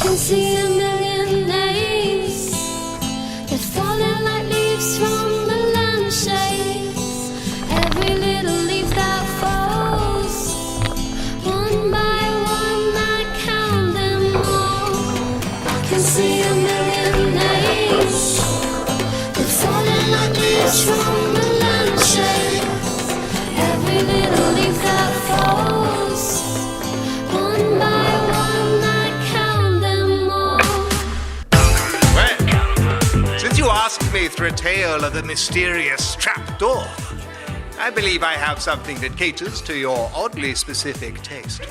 can see a million names. They're falling like leaves from the lampshades. Every little leaf that falls, one by one I count them all. I can see a million names. They're falling like leaves from the lampshades. Every little leaf that falls, one by one I count them all. Well, since you asked me for a tale of the mysterious trapdoor, I believe I have something that caters to your oddly specific taste.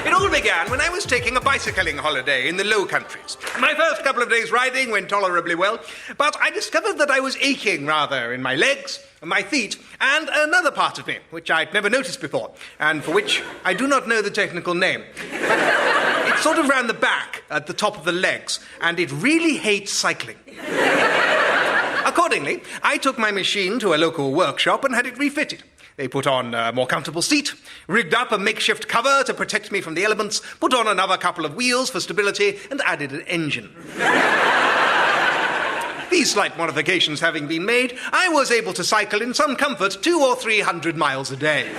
It all began when I was taking a bicycling holiday in the Low Countries. My first couple of days riding went tolerably well, but I discovered that I was aching rather in my legs, my feet, and another part of me, which I'd never noticed before, and for which I do not know the technical name. But it's sort of round the back, at the top of the legs, and it really hates cycling. Accordingly, I took my machine to a local workshop and had it refitted. They put on a more comfortable seat, rigged up a makeshift cover to protect me from the elements, put on another couple of wheels for stability, and added an engine. These slight modifications having been made, I was able to cycle in some comfort 200 or 300 miles a day.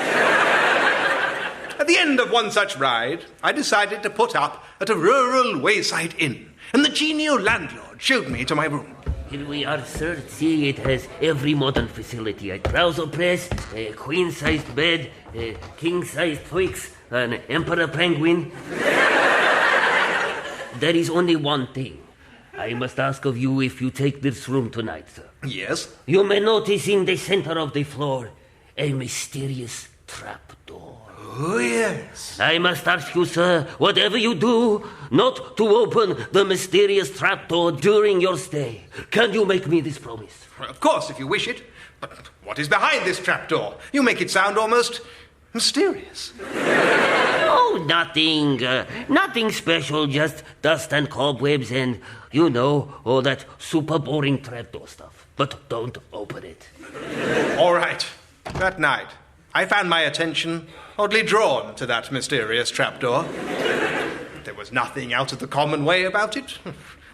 At the end of one such ride, I decided to put up at a rural wayside inn, and the genial landlord showed me to my room. Here we are, sir. See, it has every modern facility. A trouser press, a queen-sized bed, a king-sized Twix, an emperor penguin. There is only one thing. I must ask of you if you take this room tonight, sir. Yes? You may notice in the center of the floor a mysterious trapdoor. Oh, yes. I must ask you, sir, whatever you do, not to open the mysterious trapdoor during your stay. Can you make me this promise? Of course, if you wish it. But what is behind this trapdoor? You make it sound almost mysterious. Oh, nothing. Nothing special, just dust and cobwebs and, you know, all that super boring trapdoor stuff. But don't open it. All right. That night, I found my attention oddly drawn to that mysterious trapdoor. There was nothing out of the common way about it.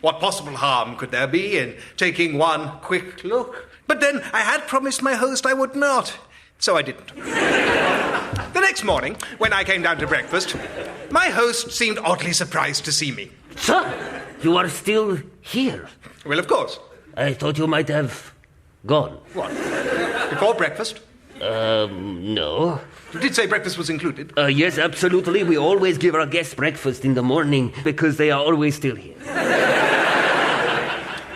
What possible harm could there be in taking one quick look? But then I had promised my host I would not, so I didn't. The next morning, when I came down to breakfast, my host seemed oddly surprised to see me. Sir, you are still here. Well, of course. I thought you might have gone. What? Before breakfast? No. You did say breakfast was included. Yes, absolutely. We always give our guests breakfast in the morning because they are always still here.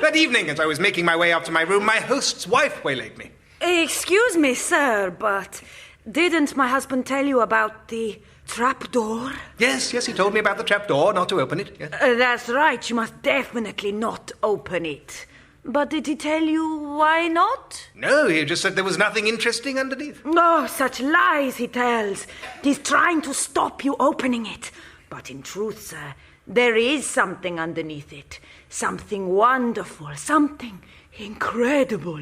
That evening, as I was making my way up to my room, my host's wife waylaid me. Excuse me, sir, but didn't my husband tell you about the trapdoor? Yes, he told me about the trapdoor, not to open it. Yes. That's right, you must definitely not open it. But did he tell you why not? No, he just said there was nothing interesting underneath. Oh, such lies he tells. He's trying to stop you opening it. But in truth, sir, there is something underneath it. Something wonderful, something incredible.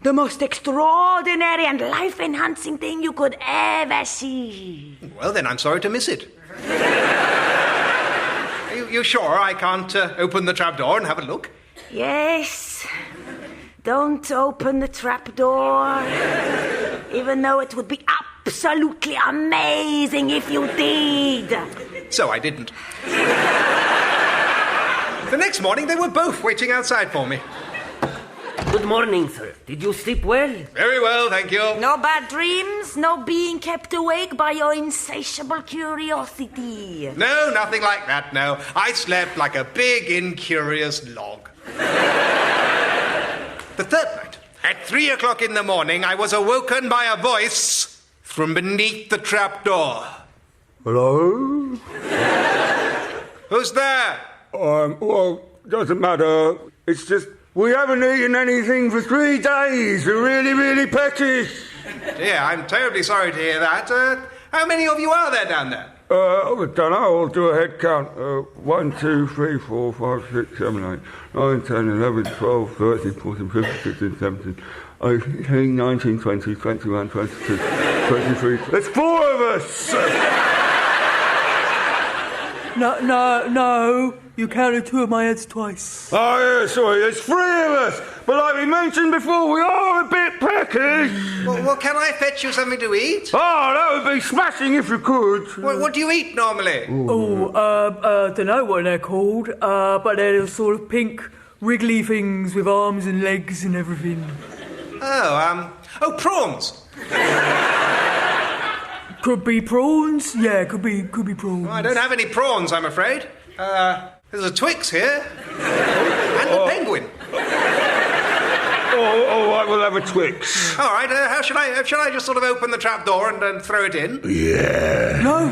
The most extraordinary and life-enhancing thing you could ever see. Well, then I'm sorry to miss it. You sure I can't open the trapdoor and have a look? Yes. Don't open the trapdoor. Even though it would be absolutely amazing if you did. So I didn't. The next morning, they were both waiting outside for me. Good morning, sir. Did you sleep well? Very well, thank you. No bad dreams, no being kept awake by your insatiable curiosity. No, nothing like that, no. I slept like a big, incurious log. The third night, at 3 o'clock in the morning, I was awoken by a voice from beneath the trapdoor. Hello? Who's there? Well, doesn't matter. It's just, we haven't eaten anything for 3 days. We're really, really peckish. Dear, I'm terribly sorry to hear that. How many of you are there down there? I don't know. I'll do a head count. 1, 2, 3, 4, 5, 6, 7, 8, 9, 10, 11, 12, 13, 14, 15, 16, 17, 18, 19, 20, 21, 22, 23. There's 4 of us! No. You counted 2 of my heads twice. Oh, yeah, sorry, there's 3 of us. But like we mentioned before, we are a bit peckish. Well, can I fetch you something to eat? Oh, that would be smashing if you could. What do you eat normally? Don't know what they're called, but they're sort of pink, wriggly things with arms and legs and everything. Prawns. Could be prawns. Yeah, could be prawns. I don't have any prawns, I'm afraid. There's a Twix here. And a penguin. All right, we'll have a Twix. All right, how should I just sort of open the trap door and throw it in? Yeah. No,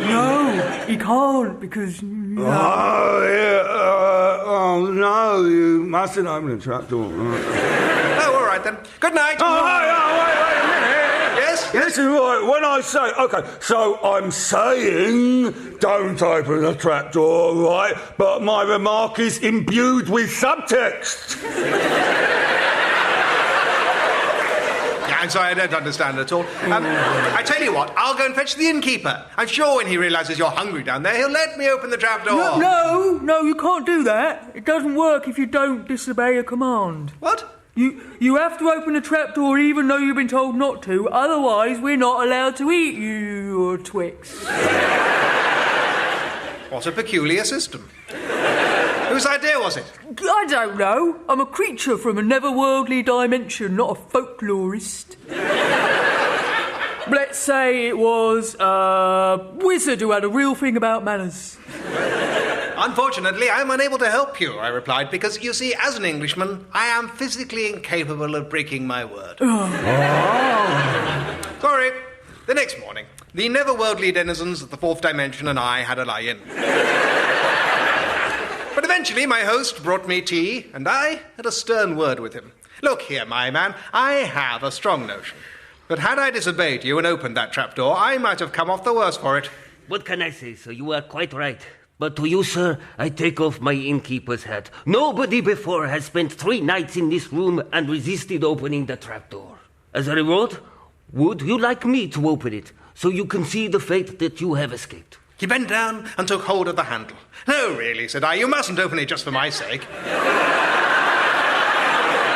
you can't because... Oh, yeah. No, you mustn't open the trap door. Oh, all right then. Good night. Oh, wait a minute. Yes? Listen, right, when I say... OK, so I'm saying don't open the trap door, right? But my remark is imbued with subtext. I'm sorry, I don't understand at all. I tell you what, I'll go and fetch the innkeeper. I'm sure when he realises you're hungry down there, he'll let me open the trap door. No, you can't do that. It doesn't work if you don't disobey a command. What? You have to open the trap door even though you've been told not to, otherwise we're not allowed to eat your Twix. What a peculiar system. Whose idea was it? I don't know. I'm a creature from a netherworldly dimension, not a folklorist. Let's say it was a wizard who had a real thing about manners. Unfortunately, I'm unable to help you, I replied, because, you see, as an Englishman, I am physically incapable of breaking my word. Sorry. The next morning, the netherworldly denizens of the 4th dimension and I had a lie-in. But eventually my host brought me tea, and I had a stern word with him. Look here, my man, I have a strong notion that had I disobeyed you and opened that trapdoor, I might have come off the worse for it. What can I say, sir? You are quite right. But to you, sir, I take off my innkeeper's hat. Nobody before has spent 3 nights in this room and resisted opening the trapdoor. As a reward, would you like me to open it, so you can see the fate that you have escaped? He bent down and took hold of the handle. No, really, said I, you mustn't open it just for my sake.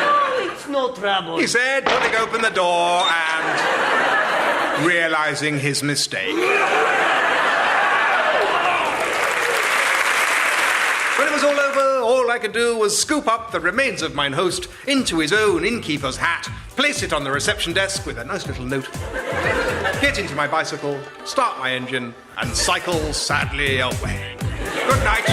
Oh, it's no trouble. He said, putting open the door and realising his mistake. When it was all over, all I could do was scoop up the remains of mine host into his own innkeeper's hat, place it on the reception desk with a nice little note, get into my bicycle, start my engine, and cycle sadly away. Good night.